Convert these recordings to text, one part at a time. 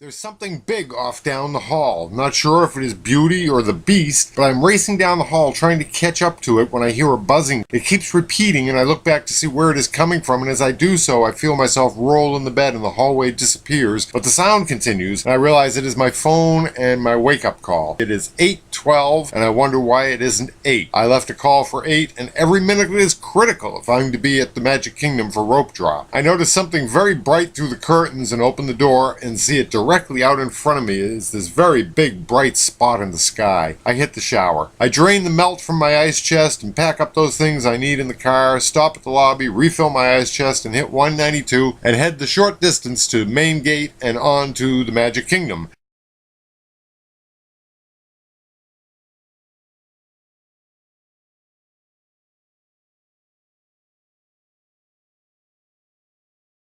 There's something big off down the hall. Not sure if it is Beauty or the Beast, but I'm racing down the hall trying to catch up to it when I hear a buzzing. It keeps repeating and I look back to see where it is coming from, and as I do so, I feel myself roll in the bed and the hallway disappears, but the sound continues and I realize it is my phone and my wake-up call. It is 8:12 and I wonder why it isn't 8. I left a call for 8 and every minute is critical if I'm to be at the Magic Kingdom for rope drop. I notice something very bright through the curtains and open the door and see it directly out in front of me is this very big bright spot in the sky. I hit the shower. I drain the melt from my ice chest and pack up those things I need in the car, stop at the lobby, refill my ice chest and hit 192 and head the short distance to Main Gate and on to the Magic Kingdom.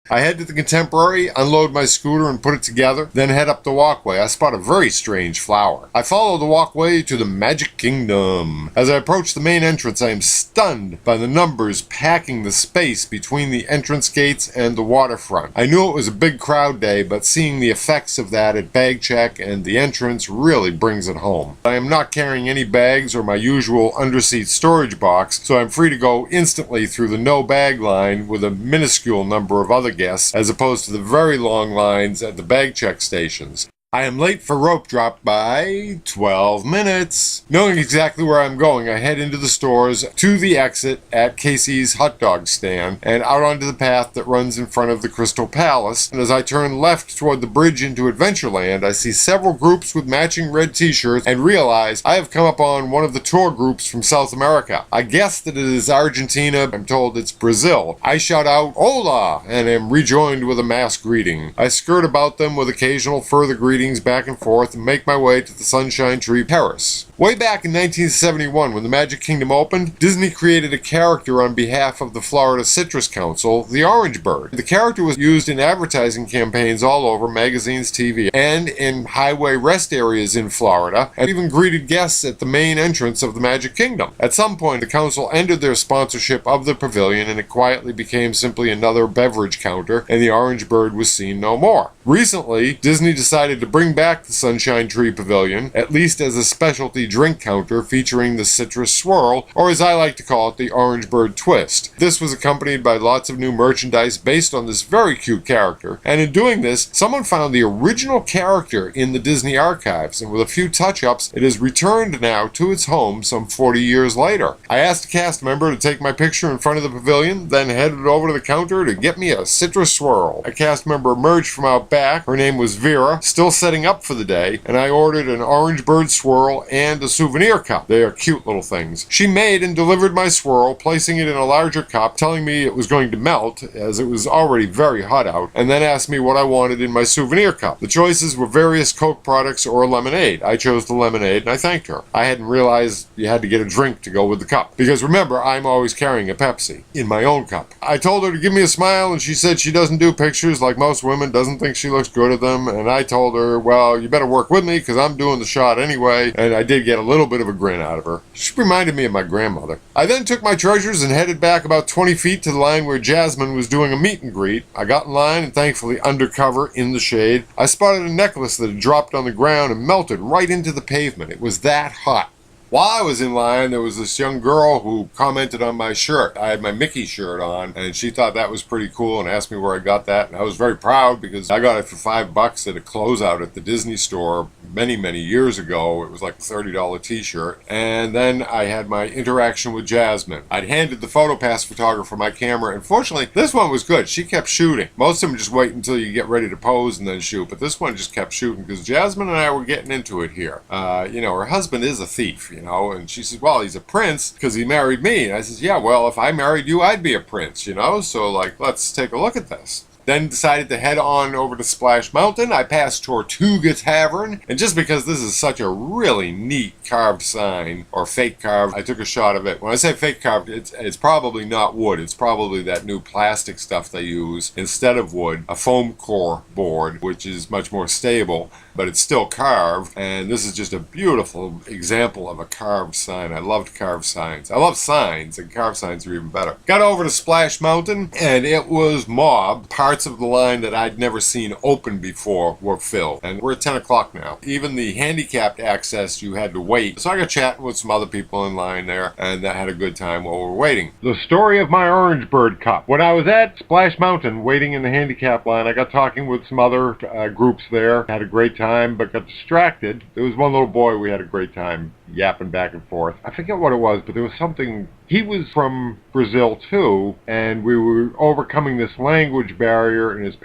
I head to the Contemporary, unload my scooter and put it together, then head up the walkway. I spot a very strange flower. I follow the walkway to the Magic Kingdom. As I approach the main entrance, I am stunned by the numbers packing the space between the entrance gates and the waterfront. I knew it was a big crowd day, but seeing the effects of that at bag check and the entrance really brings it home. I am not carrying any bags or my usual underseat storage box, so I'm free to go instantly through the no bag line with a minuscule number of other guests, as opposed to the very long lines at the bag check stations. I am late for rope drop by 12 minutes. Knowing exactly where I'm going, I head into the stores to the exit at Casey's hot dog stand and out onto the path that runs in front of the Crystal Palace. And as I turn left toward the bridge into Adventureland, I see several groups with matching red t-shirts and realize I have come upon one of the tour groups from South America. I guess that it is Argentina. I'm told it's Brazil. I shout out, "Hola!" and am rejoined with a mass greeting. I skirt about them with occasional further greetings back and forth and make my way to the Sunshine Tree Terrace. Way back in 1971, when the Magic Kingdom opened, Disney created a character on behalf of the Florida Citrus Council, the Orange Bird. The character was used in advertising campaigns all over, magazines, TV, and in highway rest areas in Florida, and even greeted guests at the main entrance of the Magic Kingdom. At some point, the council ended their sponsorship of the pavilion, and it quietly became simply another beverage counter, and the Orange Bird was seen no more. Recently, Disney decided to bring back the Sunshine Tree Pavilion, at least as a specialty drink counter featuring the Citrus Swirl, or as I like to call it, the Orange Bird Twist. This was accompanied by lots of new merchandise based on this very cute character, and in doing this, someone found the original character in the Disney archives, and with a few touch-ups, it is returned now to its home some 40 years later. I asked a cast member to take my picture in front of the pavilion, then headed over to the counter to get me a Citrus Swirl. A cast member emerged from out back. Her name was Vera, still setting up for the day, and I ordered an Orange Bird Swirl and a souvenir cup. They are cute little things. She made and delivered my swirl, placing it in a larger cup, telling me it was going to melt as it was already very hot out, and then asked me what I wanted in my souvenir cup. The choices were various Coke products or lemonade. I chose the lemonade and I thanked her. I hadn't realized you had to get a drink to go with the cup, because remember, I'm always carrying a Pepsi in my own cup. I told her to give me a smile and she said she doesn't do pictures like most women, doesn't think she looks good at them, and I told her, well, you better work with me because I'm doing the shot anyway, and I did get a little bit of a grin out of her. She reminded me of my grandmother. I then took my treasures and headed back about 20 feet to the line where Jasmine was doing a meet and greet. I got in line and thankfully undercover in the shade, I spotted a necklace that had dropped on the ground and melted right into the pavement. It was that hot. While I was in line, there was this young girl who commented on my shirt. I had my Mickey shirt on, and she thought that was pretty cool and asked me where I got that. And I was very proud because I got it for $5 at a closeout at the Disney store many, many years ago. It was like a $30 t-shirt. And then I had my interaction with Jasmine. I'd handed the PhotoPass photographer my camera, and fortunately, this one was good. She kept shooting. Most of them just wait until you get ready to pose and then shoot, but this one just kept shooting because Jasmine and I were getting into it here. Her husband is a thief, and she says, well, he's a prince because he married me. And I says, yeah, well, if I married you, I'd be a prince, so let's take a look at this. Then decided to head on over to Splash Mountain. I passed Tortuga Tavern, and just because this is such a really neat carved sign, or fake carved, I took a shot of it. When I say fake carved, it's probably not wood. It's probably that new plastic stuff they use instead of wood, a foam core board, which is much more stable, but it's still carved, and this is just a beautiful example of a carved sign. I loved carved signs. I love signs, and carved signs are even better. Got over to Splash Mountain, and it was mobbed. Parts parts of the line that I'd never seen open before were filled. And we're at 10 o'clock now. Even the handicapped access, you had to wait. So I got chatting with some other people in line there, and I had a good time while we were waiting. The story of my Orange Bird Cup. When I was at Splash Mountain waiting in the handicap line, I got talking with some other groups there. Had a great time, but got distracted. There was one little boy we had a great time yapping back and forth. I forget what it was, but there was something. He was from Brazil too, and we were overcoming this language barrier, and his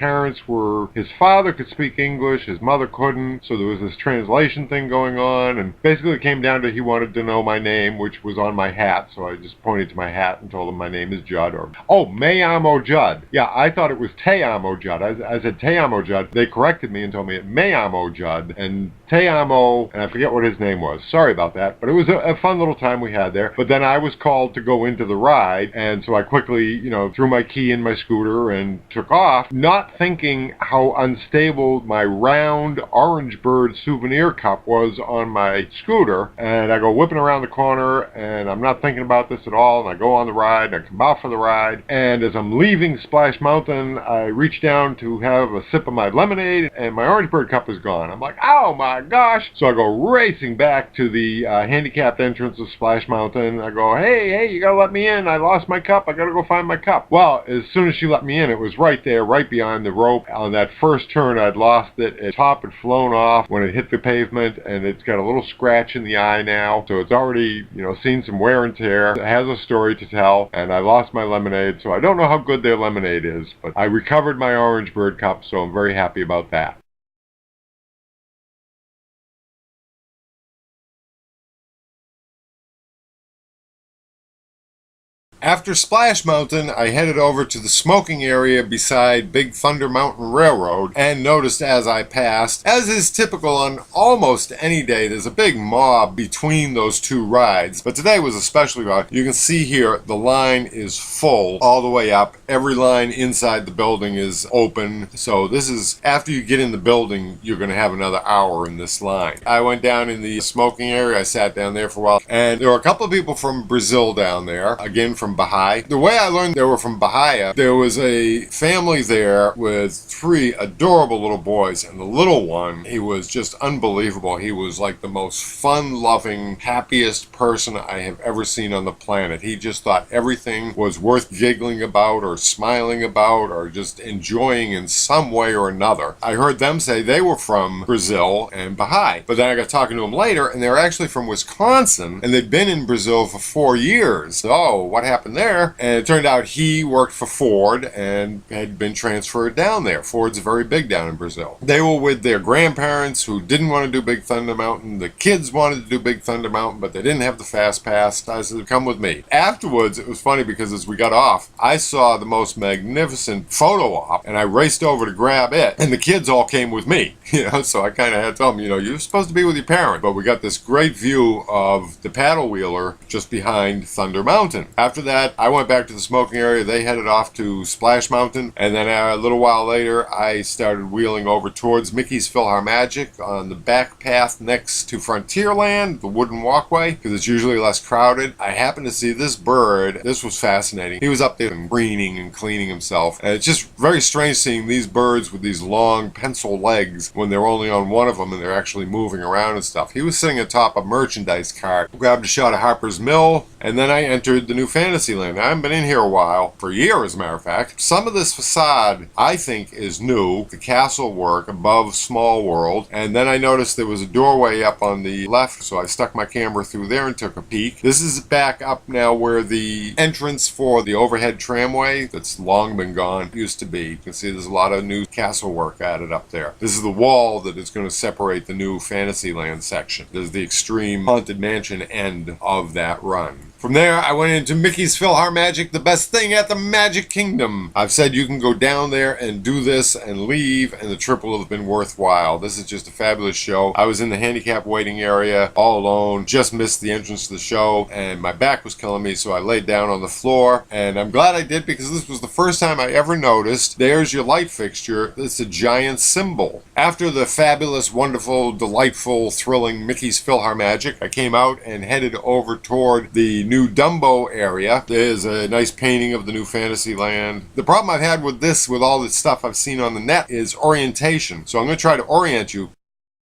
father could speak English, his mother couldn't, so there was this translation thing going on, and basically it came down to he wanted to know my name, which was on my hat, so I just pointed to my hat and told him my name is Judd, Me amo Judd. Yeah, I thought it was Te amo Judd. I said Te amo Judd. They corrected me and told me Me amo Judd, and Te amo, and I forget what his name was. Sorry about that, but it was a fun little time we had there. But then I was called to go into the ride, and so I quickly, threw my key in my scooter and took off, not thinking how unstable my round Orange Bird souvenir cup was on my scooter. And I go whipping around the corner, and I'm not thinking about this at all, and I go on the ride, and I come out for the ride, and as I'm leaving Splash Mountain, I reach down to have a sip of my lemonade, and my Orange Bird cup is gone. I'm like, oh my gosh! So I go racing back to the handicapped entrance of Splash Mountain. I go, hey, you gotta let me in. I lost my cup. I gotta go find my cup. Well, as soon as she let me in, it was right there, right behind the rope. On that first turn, I'd lost it. Its top had flown off when it hit the pavement, and it's got a little scratch in the eye now. So it's already, seen some wear and tear. It has a story to tell, and I lost my lemonade, so I don't know how good their lemonade is, but I recovered my Orange Bird cup, so I'm very happy about that. After Splash Mountain, I headed over to the smoking area beside Big Thunder Mountain Railroad and noticed as I passed, as is typical on almost any day, there's a big mob between those two rides. But today was especially bad. You can see here the line is full all the way up. Every line inside the building is open. So this is, after you get in the building, you're going to have another hour in this line. I went down in the smoking area. I sat down there for a while. And there were a couple of people from Brazil down there, again from Bahia. The way I learned they were from Bahia, there was a family there with 3 adorable little boys, and the little one, he was just unbelievable. He was like the most fun-loving, happiest person I have ever seen on the planet. He just thought everything was worth giggling about or smiling about or just enjoying in some way or another. I heard them say they were from Brazil and Bahia, but then I got talking to them later, and they were actually from Wisconsin, and they'd been in Brazil for 4 years. So what happened there? And it turned out he worked for Ford and had been transferred down there. Ford's very big down in Brazil. They were with their grandparents who didn't want to do Big Thunder Mountain. The kids wanted to do Big Thunder Mountain, but they didn't have the fast pass. I said, come with me. Afterwards, it was funny because as we got off, I saw the most magnificent photo op, and I raced over to grab it, and the kids all came with me. So I kind of had to tell them, you're supposed to be with your parent. But we got this great view of the paddle wheeler just behind Thunder Mountain. After that, I went back to the smoking area. They headed off to Splash Mountain, and then a little while later, I started wheeling over towards Mickey's PhilharMagic on the back path next to Frontierland, the wooden walkway, because it's usually less crowded. I happened to see this bird. This was fascinating. He was up there preening and cleaning himself, and it's just very strange seeing these birds with these long pencil legs when they're only on one of them and they're actually moving around and stuff. He was sitting atop a merchandise cart. Grabbed a shot of Harper's Mill, and then I entered the new Fantasyland. I haven't been in here a while, for a year as a matter of fact. Some of this facade I think is new, the castle work above Small World, and then I noticed there was a doorway up on the left, so I stuck my camera through there and took a peek. This is back up now where the entrance for the overhead tramway that's long been gone used to be. You can see there's a lot of new castle work added up there. This is the wall that is going to separate the new Fantasyland section. This is the extreme Haunted Mansion end of that run. From there, I went into Mickey's PhilharMagic, the best thing at the Magic Kingdom. I've said you can go down there and do this and leave, and the trip will have been worthwhile. This is just a fabulous show. I was in the handicap waiting area all alone, just missed the entrance to the show, and my back was killing me, so I laid down on the floor, and I'm glad I did because this was the first time I ever noticed there's your light fixture. It's a giant symbol. After the fabulous, wonderful, delightful, thrilling Mickey's PhilharMagic, I came out and headed over toward the new Dumbo area. There's a nice painting of the new Fantasyland. The problem I've had with this, with all the stuff I've seen on the net, is orientation. So I'm going to try to orient you.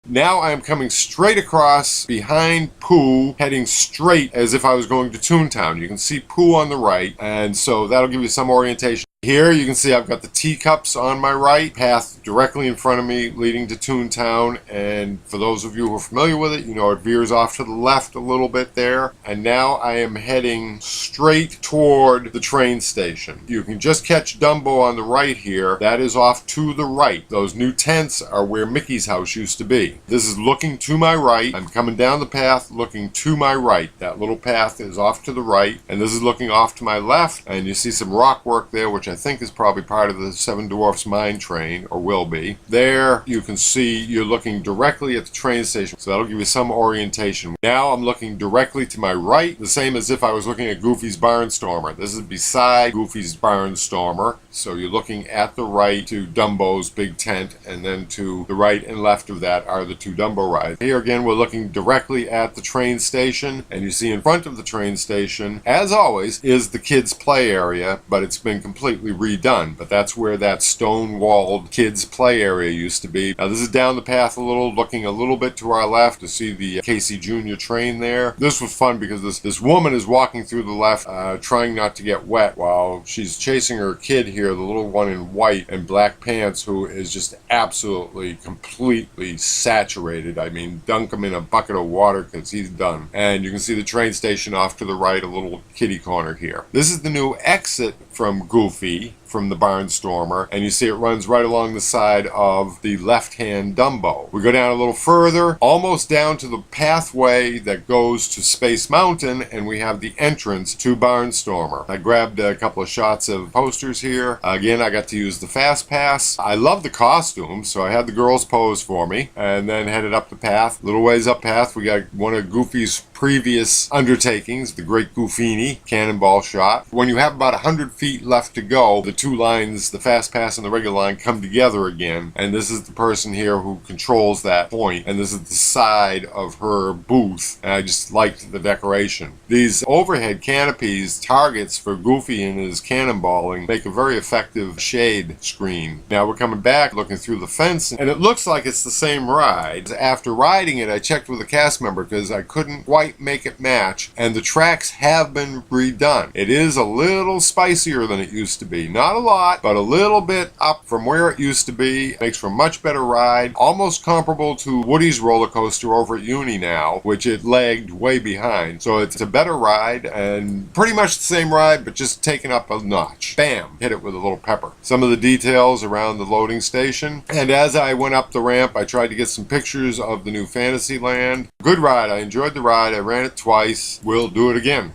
Now I am coming straight across behind Pooh, heading straight as if I was going to Toontown. You can see Pooh on the right, and so that'll give you some orientation. Here you can see I've got the teacups on my right, path directly in front of me leading to Toontown, and for those of you who are familiar with it, you know it veers off to the left a little bit there, and now I am heading straight toward the train station. You can just catch Dumbo on the right here. That is off to the right. Those new tents are where Mickey's house used to be. This is looking to my right. I'm coming down the path looking to my right. That little path is off to the right, and this is looking off to my left, and you see some rock work there, which I think is probably part of the Seven Dwarfs mine train, or will be. There you can see you're looking directly at the train station, so that'll give you some orientation. Now I'm looking directly to my right, the same as if I was looking at Goofy's Barnstormer. This is beside Goofy's Barnstormer, so you're looking at the right to Dumbo's big tent, and then to the right and left of that are the two Dumbo rides. Here again we're looking directly at the train station, and you see in front of the train station, as always, is the kids' play area, but it's been completely redone. But that's where that stone-walled kids' play area used to be. Now this is down the path a little, looking a little bit to our left to see the Casey Jr. train there. This was fun because this woman is walking through the left, trying not to get wet while she's chasing her kid here, the little one in white and black pants, who is just absolutely, completely saturated. I mean, dunk him in a bucket of water because he's done. And you can see the train station off to the right, a little kitty corner here. This is the new exit from Goofy, from the Barnstormer, and you see it runs right along the side of the left-hand Dumbo. We go down a little further, almost down to the pathway that goes to Space Mountain, and we have the entrance to Barnstormer. I grabbed a couple of shots of posters here. Again, I got to use the Fast Pass. I love the costumes, so I had the girls pose for me, and then headed up the path. A little ways up path, we got one of Goofy's previous undertakings, the Great Goofini cannonball shot. When you have about 100 feet left to go, the two lines, the Fast Pass and the regular line, come together again, and this is the person here who controls that point, and this is the side of her booth, and I just liked the decoration. These overhead canopies, targets for Goofy and his cannonballing, make a very effective shade screen. Now we're coming back, looking through the fence, and it looks like it's the same ride. After riding it, I checked with a cast member because I couldn't quite make it match, and the tracks have been redone. It is a little spicier than it used to be. Not a lot, but a little bit up from where it used to be. Makes for a much better ride, almost comparable to Woody's roller coaster over at Uni now, which it lagged way behind. So it's a better ride, and pretty much the same ride, but just taken up a notch. Bam! Hit it with a little pepper. Some of the details around the loading station, and as I went up the ramp, I tried to get some pictures of the new Fantasyland. Good ride. I enjoyed the ride. I ran it twice. We'll do it again.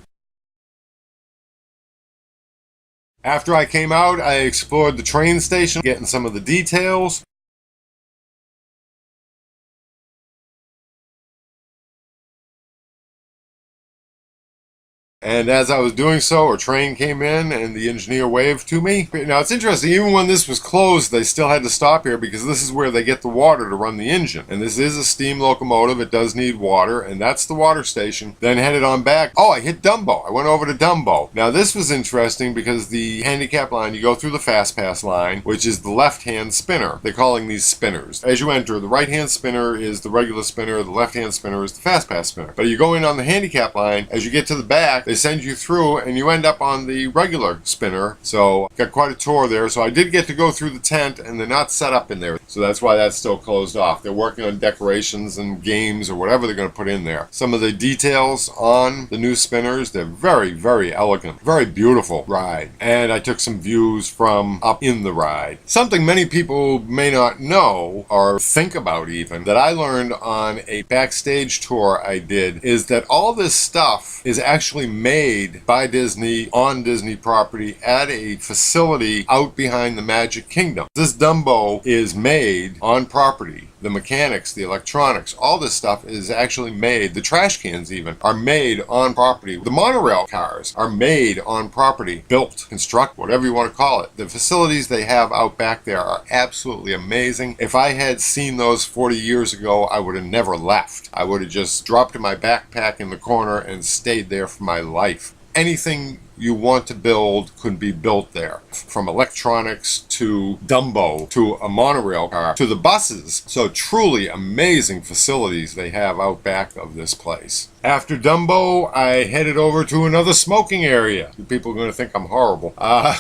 After I came out, I explored the train station, getting some of the details. And as I was doing so, a train came in and the engineer waved to me. Now it's interesting, even when this was closed, they still had to stop here because this is where they get the water to run the engine. And this is a steam locomotive, it does need water, and that's the water station. Then headed on back. Oh, I hit Dumbo. I went over to Dumbo. Now this was interesting because the handicap line, you go through the Fast Pass line, which is the left-hand spinner. They're calling these spinners. As you enter, the right-hand spinner is the regular spinner, the left-hand spinner is the Fast Pass spinner. But you go in on the handicap line, as you get to the back, they send you through and you end up on the regular spinner. So got quite a tour there. So I did get to go through the tent, and they're not set up in there, so that's why that's still closed off. They're working on decorations and games or whatever they're going to put in there. Some of the details on the new spinners, they're very, very elegant, very beautiful ride. And I took some views from up in the ride. Something many people may not know or think about even, that I learned on a backstage tour I did, is that all this stuff is actually made by Disney on Disney property at a facility out behind the Magic Kingdom. This Dumbo is made on property. the mechanics, the electronics, all this stuff is actually made. The trash cans even are made on property. The monorail cars are made on property, built, construct, whatever you want to call it. The facilities they have out back there are absolutely amazing. If I had seen those 40 years ago, I would have never left. I would have just dropped in my backpack in the corner and stayed there for my life. Anything you want to build could be built there, from electronics to Dumbo to a monorail car to the buses. So truly amazing facilities they have out back of this place. After Dumbo, I headed over to another smoking area. People are going to think I'm horrible.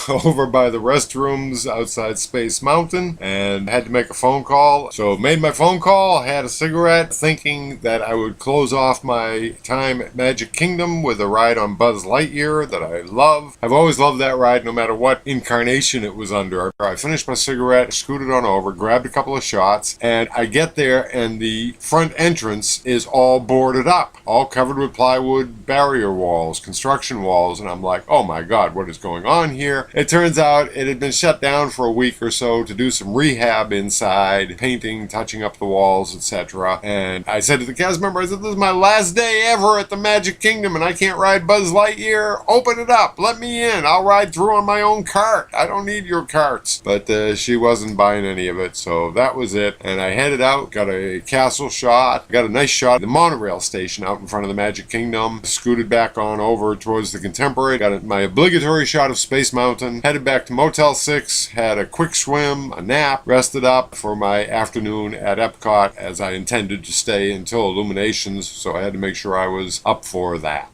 Over by the restrooms outside Space Mountain, and had to make a phone call. So made my phone call, had a cigarette, thinking that I would close off my time at Magic Kingdom with a ride on Buzz Lightyear that I love. I've always loved that ride no matter what incarnation it was under. I finished my cigarette, scooted on over, grabbed a couple of shots, and I get there and the front entrance is all boarded up, all covered with plywood barrier walls, construction walls, and I'm like, oh my God, what is going on here? It turns out it had been shut down for a week or so to do some rehab inside, painting, touching up the walls, etc. And I said to the cast member, I said, this is my last day ever at the Magic Kingdom and I can't ride Buzz Lightyear. Open it up, let me in, I'll ride through on my own cart. I don't need your carts. But she wasn't buying any of it, so that was it. And I headed out, got a castle shot, got a nice shot of the monorail station out in front of the Magic Kingdom, scooted back on over towards the Contemporary, got my obligatory shot of Space Mountain, headed back to Motel 6, had a quick swim, a nap, rested up for my afternoon at Epcot as I intended to stay until Illuminations, so I had to make sure I was up for that.